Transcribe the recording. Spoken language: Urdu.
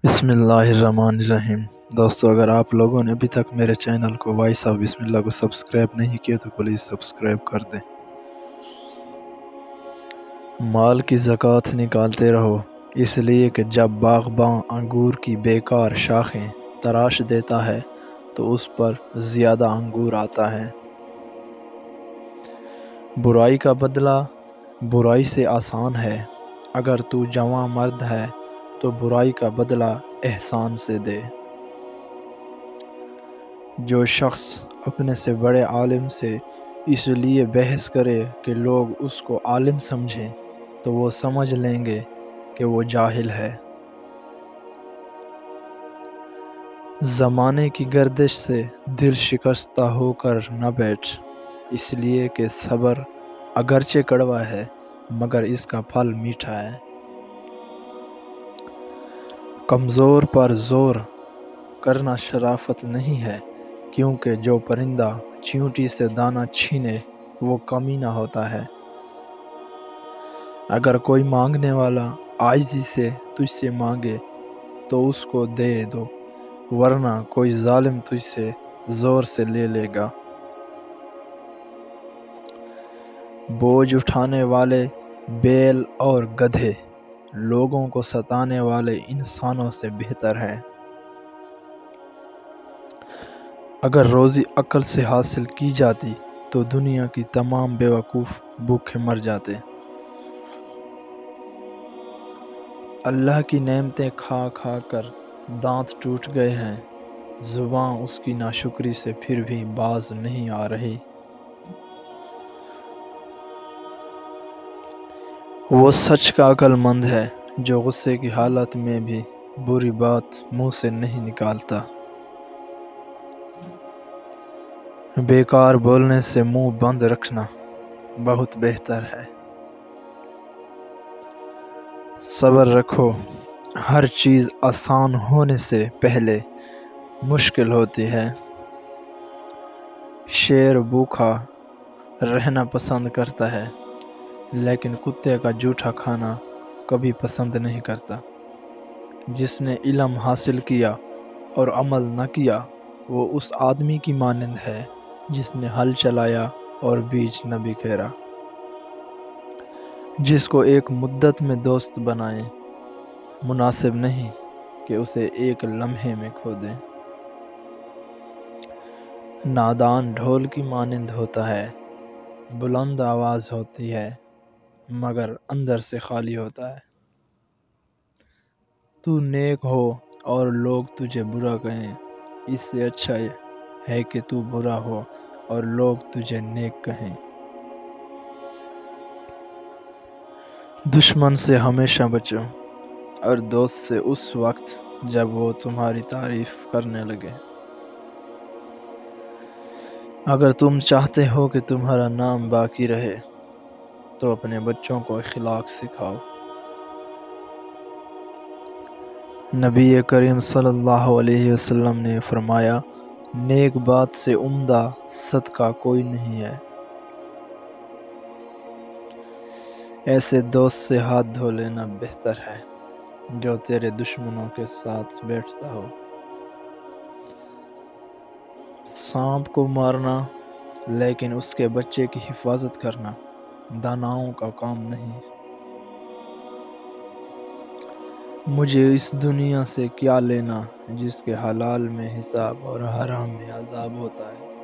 بسم اللہ الرحمن الرحیم۔ دوستو، اگر آپ لوگوں نے ابھی تک میرے چینل کو وائس آف بسم اللہ کو سبسکرائب نہیں کیا تو پلیز سبسکرائب کر دیں۔ مال کی زکوٰۃ نکالتے رہو، اس لیے کہ جب باغباں انگور کی بیکار شاخیں تراش دیتا ہے تو اس پر زیادہ انگور آتا ہے۔ برائی کا بدلہ برائی سے آسان ہے۔ اگر تو جواں مرد ہے تو برائی کا بدلہ احسان سے دے۔ جو شخص اپنے سے بڑے عالم سے اس لیے بحث کرے کہ لوگ اس کو عالم سمجھیں تو وہ سمجھ لیں گے کہ وہ جاہل ہے۔ زمانے کی گردش سے دل شکستہ ہو کر نہ بیٹھ، اس لیے کہ صبر اگرچہ کڑوا ہے مگر اس کا پھل میٹھا ہے۔ کمزور پر زور کرنا شرافت نہیں ہے، کیونکہ جو پرندہ چیونٹی سے دانہ چھینے وہ کمینہ ہوتا ہے۔ اگر کوئی مانگنے والا عاجزی سے تجھ سے مانگے تو اس کو دے دو، ورنہ کوئی ظالم تجھ سے زور سے لے لے گا۔ بوجھ اٹھانے والے بیل اور گدھے لوگوں کو ستانے والے انسانوں سے بہتر ہیں۔ اگر روزی عقل سے حاصل کی جاتی تو دنیا کی تمام بیوقوف بھوکے مر جاتے۔ اللہ کی نعمتیں کھا کھا کر دانت ٹوٹ گئے ہیں، زبان اس کی ناشکری سے پھر بھی باز نہیں آ رہی۔ وہ سچ کا عقل مند ہے جو غصے کی حالت میں بھی بری بات منہ سے نہیں نکالتا۔ بیکار بولنے سے منہ بند رکھنا بہت بہتر ہے۔ صبر رکھو، ہر چیز آسان ہونے سے پہلے مشکل ہوتی ہے۔ شیر بھوکا رہنا پسند کرتا ہے لیکن کتے کا جوٹا کھانا کبھی پسند نہیں کرتا۔ جس نے علم حاصل کیا اور عمل نہ کیا وہ اس آدمی کی مانند ہے جس نے ہل چلایا اور بیج نہ بکھیرا۔ جس کو ایک مدت میں دوست بنائیں مناسب نہیں کہ اسے ایک لمحے میں کھو دیں۔ نادان ڈھول کی مانند ہوتا ہے، بلند آواز ہوتی ہے مگر اندر سے خالی ہوتا ہے۔ تو نیک ہو اور لوگ تجھے برا کہیں، اس سے اچھا ہے کہ تو برا ہو اور لوگ تجھے نیک کہیں۔ دشمن سے ہمیشہ بچو اور دوست سے اس وقت جب وہ تمہاری تعریف کرنے لگے۔ اگر تم چاہتے ہو کہ تمہارا نام باقی رہے تو اپنے بچوں کو اخلاق سکھاؤ۔ نبی کریم صلی اللہ علیہ وسلم نے فرمایا، نیک بات سے عمدہ صدقہ کوئی نہیں ہے۔ ایسے دوست سے ہاتھ دھو لینا بہتر ہے جو تیرے دشمنوں کے ساتھ بیٹھتا ہو۔ سانپ کو مارنا لیکن اس کے بچے کی حفاظت کرنا داناؤں کا کام نہیں۔ مجھے اس دنیا سے کیا لینا جس کے حلال میں حساب اور حرام میں عذاب ہوتا ہے۔